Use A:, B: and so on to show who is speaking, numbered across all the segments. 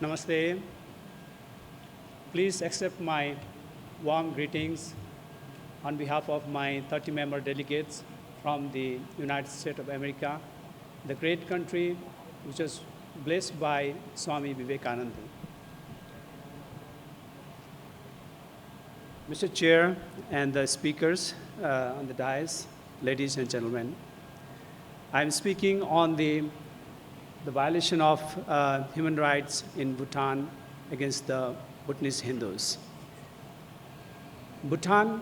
A: Namaste. Please accept my warm greetings on behalf of my 30-member delegates from the United States of America, the great country which was blessed by Swami Vivekananda. Mr. Chair and the speakers on the dais, ladies and gentlemen, I'm speaking on the violation of human rights in Bhutan against the Bhutanese Hindus. Bhutan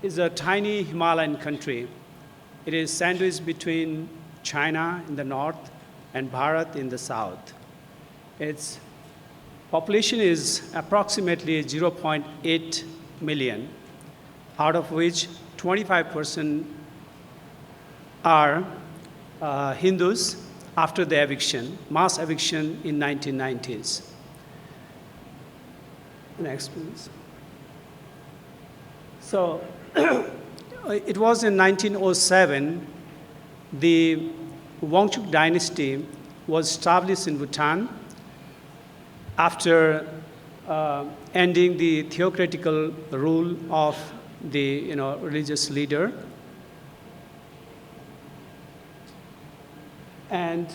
A: is a tiny Himalayan country. It is sandwiched between China in the north and Bharat in the south. Its population is approximately 0.8 million, out of which 25% are Hindus after the eviction, mass eviction in 1990s. Next, please. So it was in 1907, the Wangchuk dynasty was established in Bhutan after ending the theocratical rule of the religious leader. And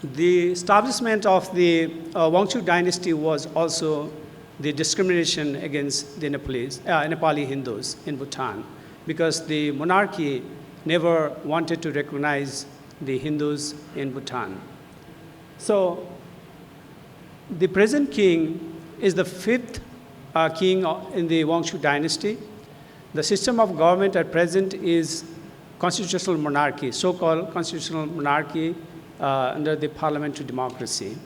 A: the establishment of the Wangchuk dynasty was also the discrimination against the Nepali Hindus in Bhutan, because the monarchy never wanted to recognize the Hindus in Bhutan. So the present king is the fifth king in the Wangchuk dynasty. The system of government at present is constitutional monarchy, so-called constitutional monarchy under the parliamentary democracy.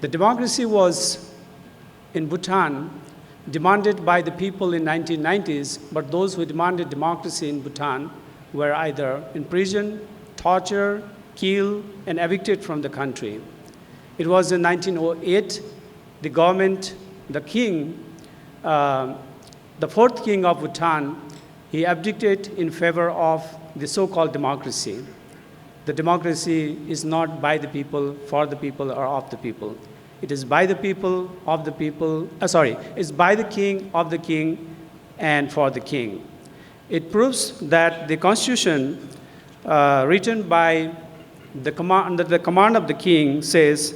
A: The democracy was, in Bhutan, demanded by the people in 1990s, but those who demanded democracy in Bhutan were either in prison, tortured, killed, and evicted from the country. It was in 1908, the government, the king, the fourth king of Bhutan, he abdicated in favor of the so-called democracy. The democracy is not by the people, for the people, or of the people. It is by the people, of the people, it's by the king, of the king, and for the king. It proves that the constitution written by under the command of the king says,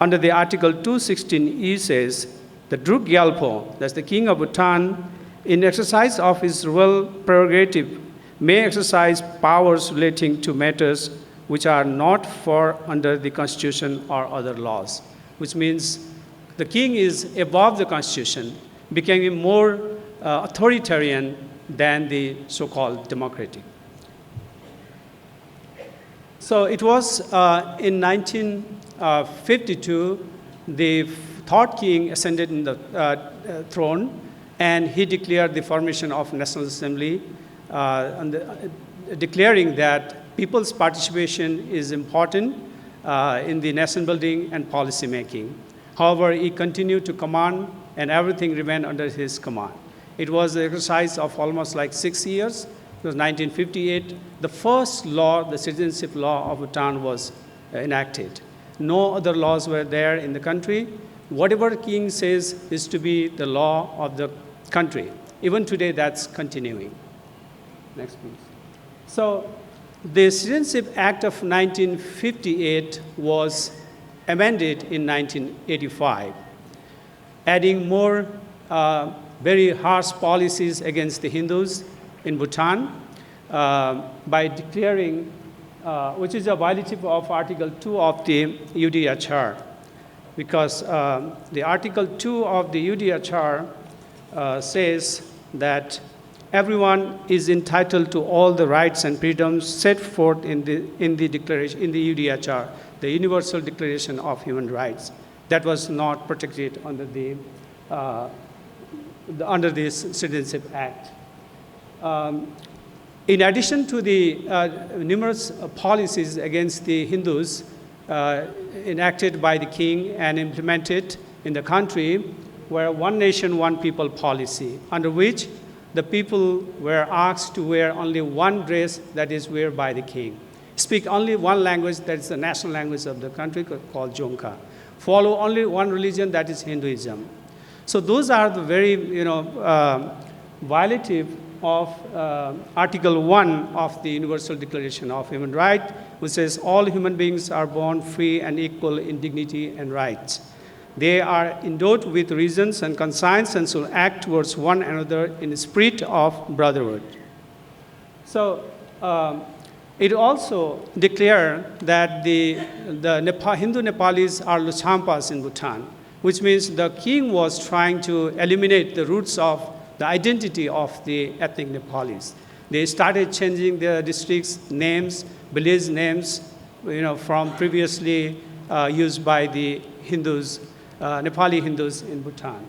A: under the article 216E says, the Druk Gyalpo, that's the king of Bhutan, in exercise of his royal prerogative, may exercise powers relating to matters which are not for under the constitution or other laws, which means the king is above the constitution, becoming more authoritarian than the so-called democratic. So it was in 1952, the third king ascended in the throne, and he declared the formation of National Assembly, declaring that people's participation is important in the nation building and policy making. However, he continued to command, and everything remained under his command. It was an exercise of almost like 6 years. It was 1958. The first law, the citizenship law of Bhutan, was enacted. No other laws were there in the country. Whatever the king says is to be the law of the country. Even today, that's continuing. Next, please. So the Citizenship Act of 1958 was amended in 1985, adding more very harsh policies against the Hindus in Bhutan by declaring, which is a violative of Article 2 of the UDHR, because the Article 2 of the UDHR says that everyone is entitled to all the rights and freedoms set forth in the declaration, in the UDHR, the Universal Declaration of Human Rights. That was not protected under under this Citizenship Act. In addition to the numerous policies against the Hindus enacted by the king and implemented in the country, were one nation, one people policy, under which the people were asked to wear only one dress that is worn by the king. speak only one language that is the national language of the country called Jonka, follow only one religion, that is Hinduism. So those are the very, violative of Article 1 of the Universal Declaration of Human Rights, which says all human beings are born free and equal in dignity and rights. They are endowed with reasons and conscience and shall act towards one another in the spirit of brotherhood. So it also declared that the Hindu Nepalis are Lochampas in Bhutan, which means the king was trying to eliminate the roots of the identity of the ethnic Nepalis. They started changing their districts' names, village names, from previously used by the Hindus, Nepali Hindus in Bhutan,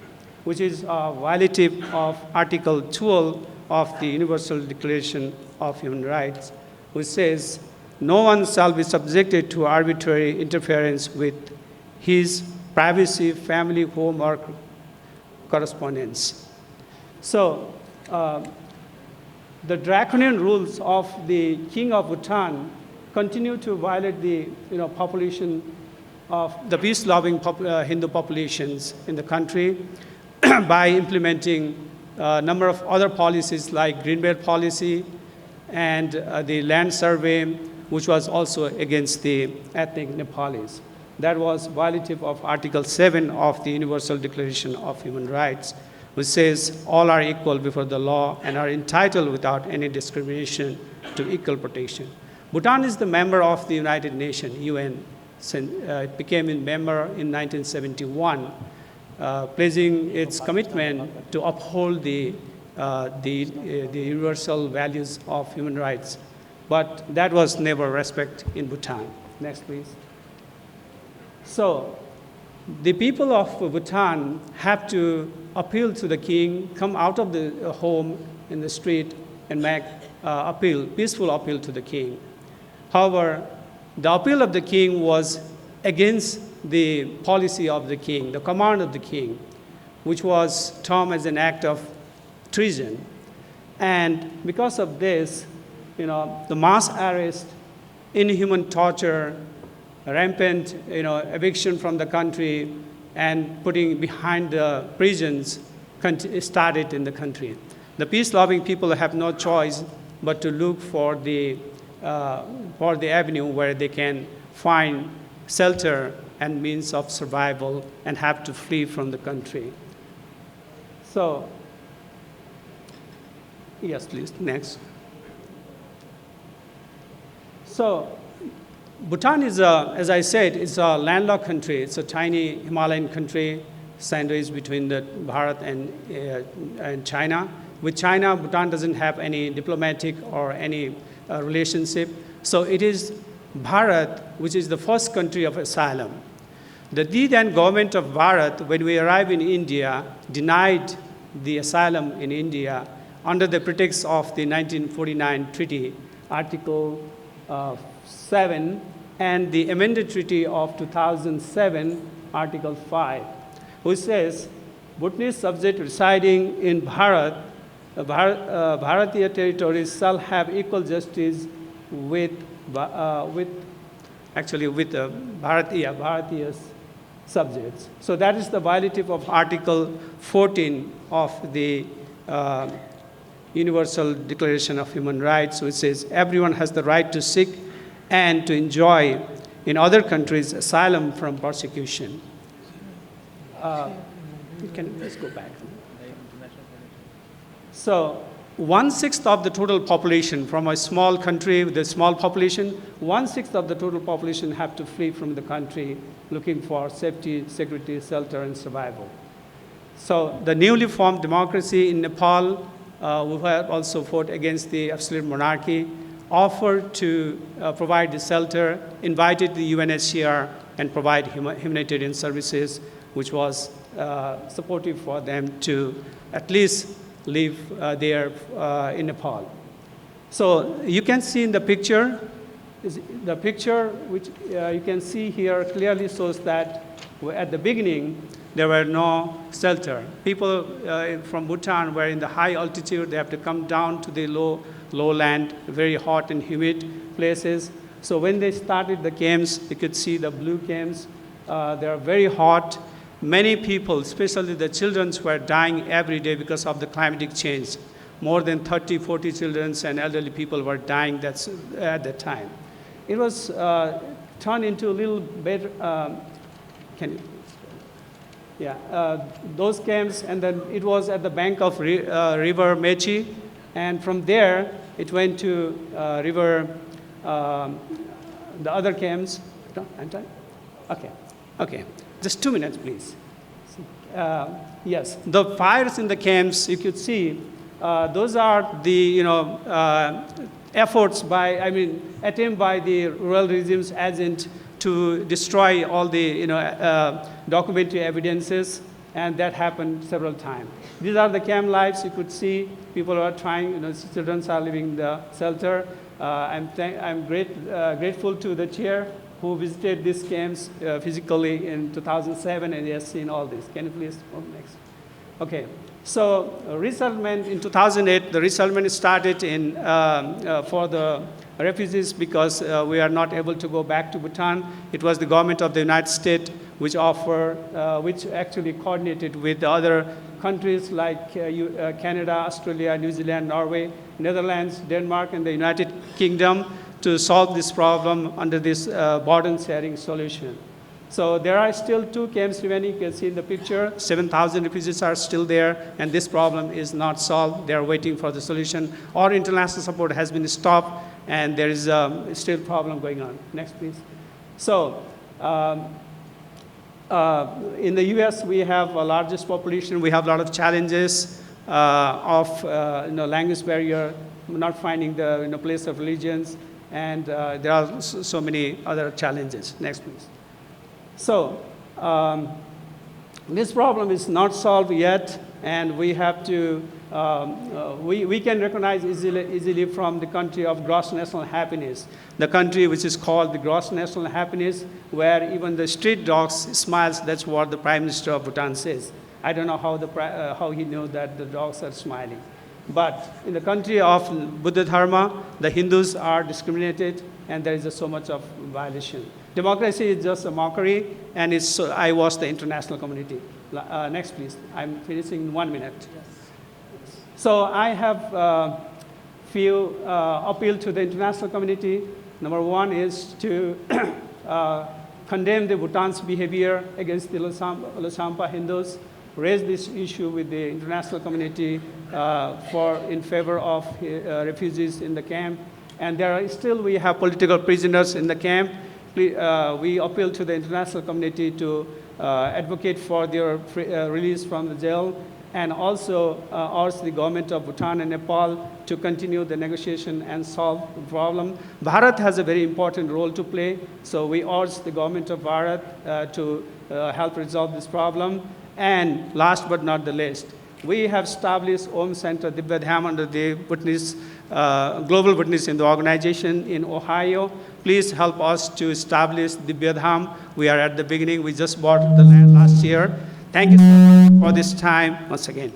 A: which is violative of Article 12 of the Universal Declaration of Human Rights, which says, no one shall be subjected to arbitrary interference with his privacy, family, home, or correspondence. So, the draconian rules of the king of Bhutan continue to violate the population of the peace-loving Hindu populations in the country by implementing a number of other policies like Green Belt policy and the land survey, which was also against the ethnic Nepalis. That was violative of Article 7 of the Universal Declaration of Human Rights, which says all are equal before the law and are entitled without any discrimination to equal protection. Bhutan is the member of the United Nations, UN. It became a member in 1971, pledging its commitment to uphold the universal values of human rights. But that was never respected in Bhutan. Next, please. So the people of Bhutan have to appeal to the king, come out of the home in the street and make peaceful appeal to the king. However, the appeal of the king was against the policy of the king, the command of the king, which was termed as an act of treason. And because of this, the mass arrest, inhuman torture, rampant, eviction from the country, and putting behind the prisons started in the country. The peace-loving people have no choice but to look for the avenue where they can find shelter and means of survival and have to flee from the country. So, yes, please, next. So, Bhutan is, as I said, it's a landlocked country. It's a tiny Himalayan country sandwiched between the Bharat and China. With China, Bhutan doesn't have any diplomatic or any relationship. So it is Bharat, which is the first country of asylum. The then government of Bharat, when we arrived in India, denied the asylum in India under the pretext of the 1949 treaty, Article 7, and the amended treaty of 2007, Article 5, which says, Bhutanese subjects residing in Bharatiya territories shall have equal justice with Bharatiya's subjects. So that is the violative of Article 14 of the Universal Declaration of Human Rights, which says everyone has the right to seek and to enjoy in other countries asylum from persecution. Let's go back. So 1/6 of the total population from a small country with a small population, 1/6 of the total population have to flee from the country looking for safety, security, shelter, and survival. So the newly formed democracy in Nepal, who have also fought against the absolute monarchy, offered to provide the shelter, invited the UNHCR and provide humanitarian services, which was supportive for them to at least live there in Nepal. So you can see in the picture, which you can see here clearly shows that at the beginning, there were no shelter. People from Bhutan were in the high altitude. They have to come down to the lowland, very hot and humid places, So when they started the camps, you could see the blue camps. They are very hot. Many people, especially the children, were dying every day because of the climatic change. More than 30, 40 children and elderly people were dying at that time. It was turned into a little bit, can you? Yeah, those camps, and then it was at the bank of River Mechi, and from there it went to river, the other camps. No, I'm done? Okay, just 2 minutes, please. Yes, the fires in the camps, you could see, those are the, efforts attempt by the rural regime's agent to destroy all the, documentary evidences, and that happened several times. These are the camp lives. You could see people are trying, children are living in the shelter. I'm grateful to the chair who visited these camps physically in 2007, and he has seen all this. Can you please go next? Okay. So resettlement in 2008, the resettlement started for the refugees because we are not able to go back to Bhutan. It was the government of the United States which actually coordinated with the other countries like Canada, Australia, New Zealand, Norway, Netherlands, Denmark, and the United Kingdom to solve this problem under this burden sharing solution. So there are still 2 camps remaining. You can see in the picture, 7,000 refugees are still there, and this problem is not solved. They are waiting for the solution. All international support has been stopped, and there is still problem going on. Next, please. So in the US, we have a largest population. We have a lot of challenges of language barrier, not finding the place of religions, and there are so many other challenges. Next, please. So this problem is not solved yet, and we have to, we can recognize easily from the country of gross national happiness, the country which is called the gross national happiness, where even the street dogs smiles. That's what the Prime Minister of Bhutan says. I don't know how he knows that the dogs are smiling. But in the country of Buddha Dharma, the Hindus are discriminated, and there is so much of violation. Democracy is just a mockery, and I watch the international community. Next, please. I'm finishing in 1 minute. Yes. So I have few appeal to the international community. Number 1 is to condemn the Bhutan's behavior against the Lhosampa Hindus, raise this issue with the international community in favor of refugees in the camp. And we have political prisoners in the camp. We appeal to the international community to advocate for their release from the jail, and also urge the government of Bhutan and Nepal to continue the negotiation and solve the problem. Bharat has a very important role to play, so we urge the government of Bharat to help resolve this problem. And last but not the least, we have established Om Center Divya Dham under the Global Bhutanese Hindu Organization in Ohio. Please help us to establish Divya Dham. We are at the beginning. We just bought the land last year. Thank you so much for this time once again.